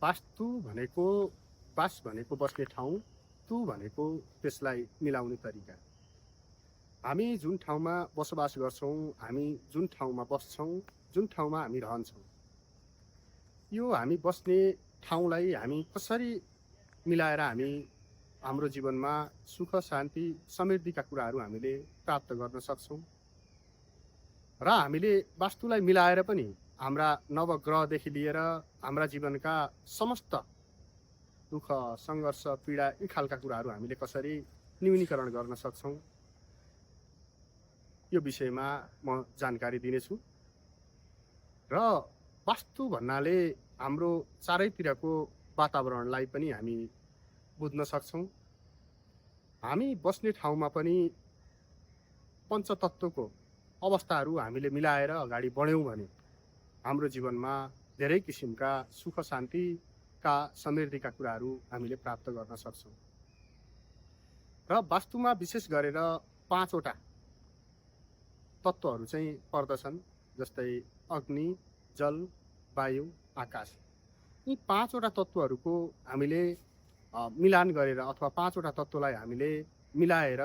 वास्तु भनेको वास भनेको बस्ने ठाउँ, तु भनेको त्यसलाई मिलाउने तरिका। हामी जुन ठाउँमा बसोबास गर्छौँ, हामी जुन ठाउँमा बस्छौँ, जुन ठाउँमा हामी रहन्छौँ, यो हामी बस्ने ठाउँलाई हामी कसरी मिलाएर हामी हाम्रो जीवनमा सुख शान्ति समृद्धिका कुराहरू हामीले प्राप्त गर्न सक्छौँ र हामीले वास्तुलाई मिलाएर पनि हाम्रा नवग्रहदेखि लिएर हाम्रा जीवनका समस्त दुःख सङ्घर्ष पीडा यी खालका कुराहरू हामीले कसरी न्यूनीकरण गर्न सक्छौँ, यो विषयमा म जानकारी दिनेछु। र वास्तु भन्नाले हाम्रो चारैतिरको वातावरणलाई पनि हामी बुझ्न सक्छौँ। हामी बस्ने ठाउँमा पनि पञ्चतत्त्वको अवस्थाहरू हामीले मिलाएर अगाडि बढ्यौँ भने हाम्रो जीवनमा धेरै किसिमका सुख शान्तिका समृद्धिका कुराहरू हामीले प्राप्त गर्न सक्छौँ। र वास्तुमा विशेष गरेर 5वटा तत्त्वहरू चाहिँ पर्दछन्, जस्तै अग्नि, जल, वायु, आकाश। यी 5वटा तत्त्वहरूको हामीले मिलान गरेर अथवा 5वटा तत्त्वलाई हामीले मिलाएर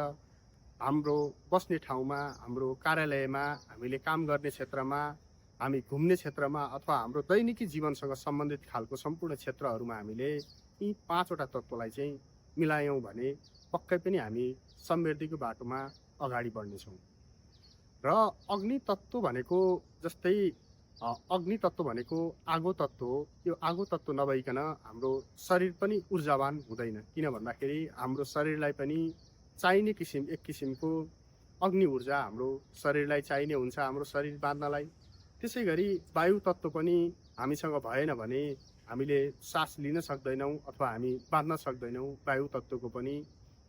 हाम्रो बस्ने ठाउँमा, हाम्रो कार्यालयमा, हामीले काम गर्ने क्षेत्रमा, हामी घुम्ने क्षेत्रमा अथवा हाम्रो दैनिकी जीवनसँग सम्बन्धित खालको सम्पूर्ण क्षेत्रहरूमा हामीले यी 5वटा तत्त्वलाई चाहिँ मिलायौँ भने पक्कै पनि हामी समृद्धिको बाटोमा अगाडि बढ्नेछौँ। र अग्नि तत्त्व भनेको जस्तै अग्नि तत्त्व भनेको आगो तत्त्व हो। यो आगो तत्त्व नभइकन हाम्रो शरीर पनि ऊर्जावान हुँदैन, किन भन्दाखेरि हाम्रो शरीरलाई पनि चाहिने एक किसिमको अग्नि ऊर्जा हाम्रो शरीरलाई चाहिने हुन्छ, हाम्रो शरीर बाँध्नलाई। त्यसै गरी वायु तत्त्व पनि हामीसँग भएन भने हामीले सास लिन सक्दैनौँ अथवा हामी बाँध्न सक्दैनौँ। वायु तत्त्वको पनि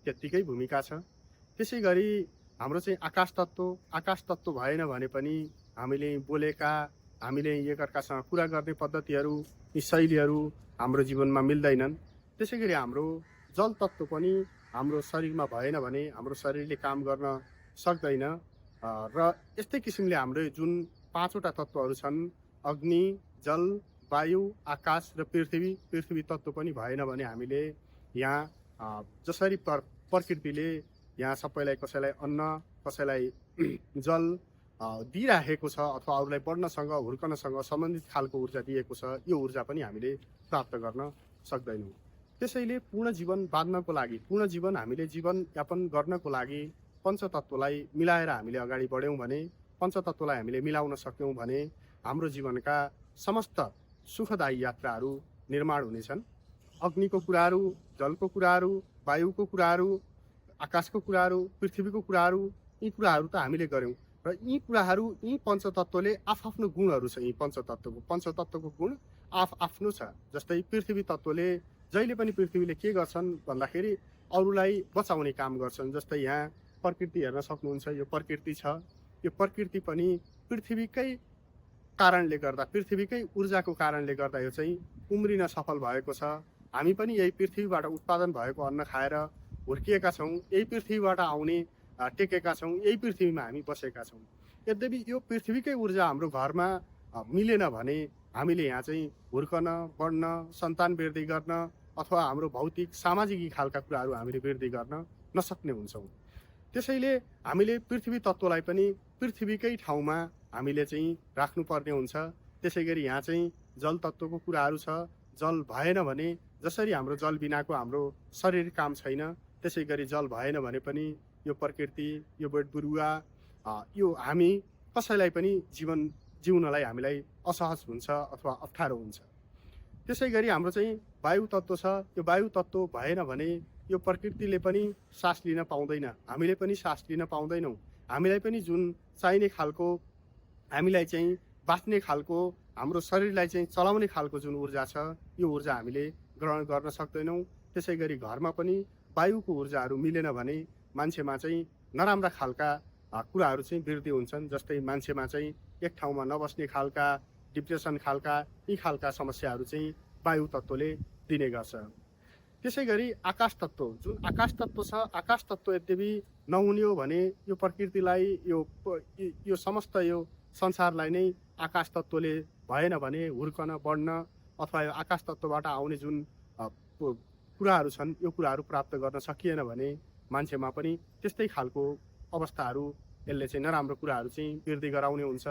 त्यत्तिकै भूमिका छ। त्यसै गरी हाम्रो चाहिँ आकाश तत्त्व भएन भने पनि हामीले बोलेका, हामीले एकअर्कासँग कुरा गर्ने पद्धतिहरू, यी शैलीहरू हाम्रो जीवनमा मिल्दैनन्। त्यसै गरी हाम्रो जल तत्त्व पनि हाम्रो शरीरमा भएन भने हाम्रो शरीरले काम गर्न सक्दैन। र यस्तै किसिमले हाम्रो जुन 5वटा तत्त्वहरू छन्, अग्नि, जल, वायु, आकाश र पृथ्वी तत्त्व पनि भएन भने हामीले यहाँ जसरी प्रकृतिले यहाँ सबैलाई, कसैलाई अन्न, कसैलाई जल दिइराखेको छ अथवा अरूलाई बढ्नसँग हुर्कनसँग सम्बन्धित खालको ऊर्जा दिएको छ, यो ऊर्जा पनि हामीले प्राप्त गर्न सक्दैनौँ। त्यसैले पूर्ण जीवन बाँध्नको लागि, पूर्ण जीवन हामीले जीवनयापन गर्नको लागि पञ्चतत्त्वलाई मिलाएर हामीले अगाडि बढ्यौँ भने, पञ्चतत्त्वलाई हामीले मिलाउन सक्यौँ भने हाम्रो जीवनका समस्त सुखदायी यात्राहरू निर्माण हुनेछन्। अग्निको कुराहरू, जलको कुराहरू, वायुको कुराहरू, आकाशको कुराहरू, पृथ्वीको कुराहरू, यी कुराहरू त हामीले गऱ्यौँ। र यी कुराहरू, यी पञ्चतत्त्वले आफ्नो गुणहरू छ। यी पञ्चतत्त्वको गुण आफ्नो छ। जस्तै पृथ्वी तत्त्वले जहिले पनि पृथ्वीले के गर्छन् भन्दाखेरि अरूलाई बचाउने काम गर्छन्। जस्तै यहाँ प्रकृति हेर्न सक्नुहुन्छ, यो प्रकृति छ। यो प्रकृति पनि पृथ्वीकै कारणले गर्दा, पृथ्वीकै ऊर्जाको कारणले गर्दा यो चाहिँ उम्रिन सफल भएको छ। हामी पनि यही पृथ्वीबाट उत्पादन भएको अन्न खाएर हुर्किएका छौँ, यही पृथ्वीबाट आउने टेकेका छौँ, यही पृथ्वीमा हामी बसेका छौँ। यद्यपि यो पृथ्वीकै ऊर्जा हाम्रो घरमा मिलेन भने हामीले यहाँ चाहिँ हुर्कन, बढ्न, सन्तान वृद्धि गर्न अथवा हाम्रो भौतिक सामाजिक खालका कुराहरू हामीले वृद्धि गर्न नसक्ने हुन्छौँ। त्यसैले हामीले पृथ्वी तत्त्वलाई पनि पृथ्वीकै ठाउँमा हामीले चाहिँ राख्नुपर्ने हुन्छ। त्यसै गरी यहाँ चाहिँ जल तत्त्वको कुराहरू छ। जल भएन भने, जसरी हाम्रो जल बिनाको हाम्रो शरीर काम छैन, त्यसै गरी जल भएन भने पनि यो प्रकृति, यो बोटबिरुवा, यो हामी कसैलाई पनि जीवन जिउनलाई हामीलाई असहज हुन्छ अथवा अप्ठ्यारो हुन्छ। त्यसै गरी हाम्रो चाहिँ वायु तत्त्व छ। यो वायु तत्त्व भएन भने यो प्रकृतिले पनि सास लिन पाउँदैन, हामीले पनि सास लिन पाउँदैनौँ। हामीलाई पनि जुन चाहिने खालको, हामीलाई चाहिँ बाँच्ने खालको, हाम्रो शरीरलाई चाहिँ चलाउने खालको जुन ऊर्जा छ, यो ऊर्जा हामीले ग्रहण गर्न सक्दैनौँ। त्यसै गरी घरमा पनि वायुको ऊर्जाहरू मिलेन भने मान्छेमा चाहिँ नराम्रा खालका कुराहरू चाहिँ वृद्धि हुन्छन्। जस्तै मान्छेमा चाहिँ एक ठाउँमा नबस्ने खालका, डिप्रेसन खालका, यी खालका समस्याहरू चाहिँ वायु तत्त्वले दिने गर्छ। त्यसै गरी आकाश तत्त्व, जुन आकाश तत्त्व छ, आकाश तत्त्व यद्यपि नहुने हो भने यो प्रकृतिलाई, यो समस्त यो संसारलाई नै आकाश तत्त्वले भएन भने हुर्कन, बढ्न अथवा यो आकाश तत्त्वबाट आउने जुन कुराहरू छन् यो कुराहरू प्राप्त गर्न सकिएन भने मान्छेमा पनि त्यस्तै खालको अवस्थाहरू यसले चाहिँ नराम्रो कुराहरू चाहिँ वृद्धि गराउने हुन्छ।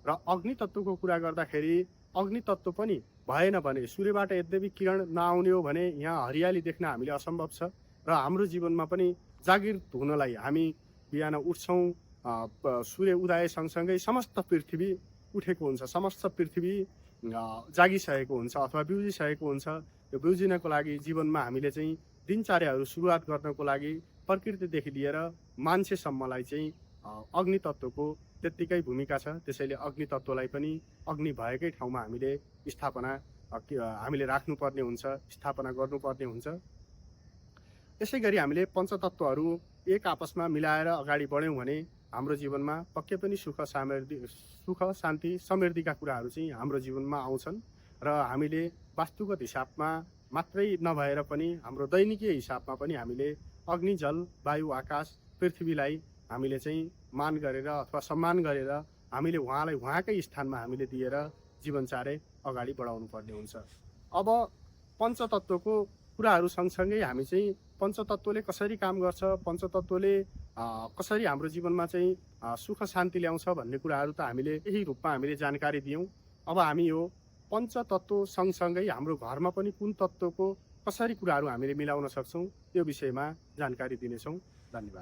र अग्नि तत्त्वको कुरा गर्दाखेरि अग्नि तत्त्व पनि भएन भने सूर्यबाट यद्यपि किरण नआउने हो भने यहाँ हरियाली देख्न हामीले असम्भव छ। र हाम्रो जीवनमा पनि जागृत हुनलाई हामी बिहान उठ्छौँ, सूर्य उदय सँगसँगै समस्त पृथ्वी उठेको हुन्छ, समस्त पृथ्वी जागिसकेको हुन्छ अथवा बिउजिसकेको हुन्छ। यो बिउजिनको लागि जीवनमा हामीले चाहिँ दिनचर्याहरू सुरुवात गर्नको लागि प्रकृतिदेखि लिएर मान्छेसम्मलाई चाहिँ अग्नि तत्त्वको त्यत्तिकै भूमिका छ। त्यसैले अग्नि तत्त्वलाई पनि अग्नि भएकै ठाउँमा हामीले राख्नुपर्ने हुन्छ, स्थापना गर्नुपर्ने हुन्छ। यसै गरी हामीले पञ्चतत्त्वहरू एक आपसमा मिलाएर अगाडि बढ्यौँ भने हाम्रो जीवनमा पक्कै पनि सुख शान्ति समृद्धिका कुराहरू चाहिँ हाम्रो जीवनमा आउँछन्। र हामीले वास्तुगत हिसाबमा मात्रै नभएर पनि हाम्रो दैनिकीय हिसाबमा पनि हामीले अग्नि, जल, वायु, आकाश, पृथ्वीलाई हामीले चाहिँ मान गरेर अथवा सम्मान गरेर हामीले उहाँलाई उहाँकै स्थानमा हामीले दिएर जीवनचार्य अगाडि बढाउनु पर्ने हुन्छ। अब पञ्चतत्त्वको कुराहरू सँगसँगै हामी चाहिँ पञ्चतत्त्वले कसरी काम गर्छ, पञ्चतत्त्वले कसरी हाम्रो जीवनमा चाहिँ सुख शान्ति ल्याउँछ भन्ने कुराहरू त हामीले यही रूपमा हामीले जानकारी दियौँ। अब हामी यो पञ्चतत्त्व सँगसँगै हाम्रो घरमा पनि कुन तत्त्वको कसरी कुराहरू हामीले मिलाउन सक्छौँ त्यो विषयमा जानकारी दिनेछौँ। धन्यवाद।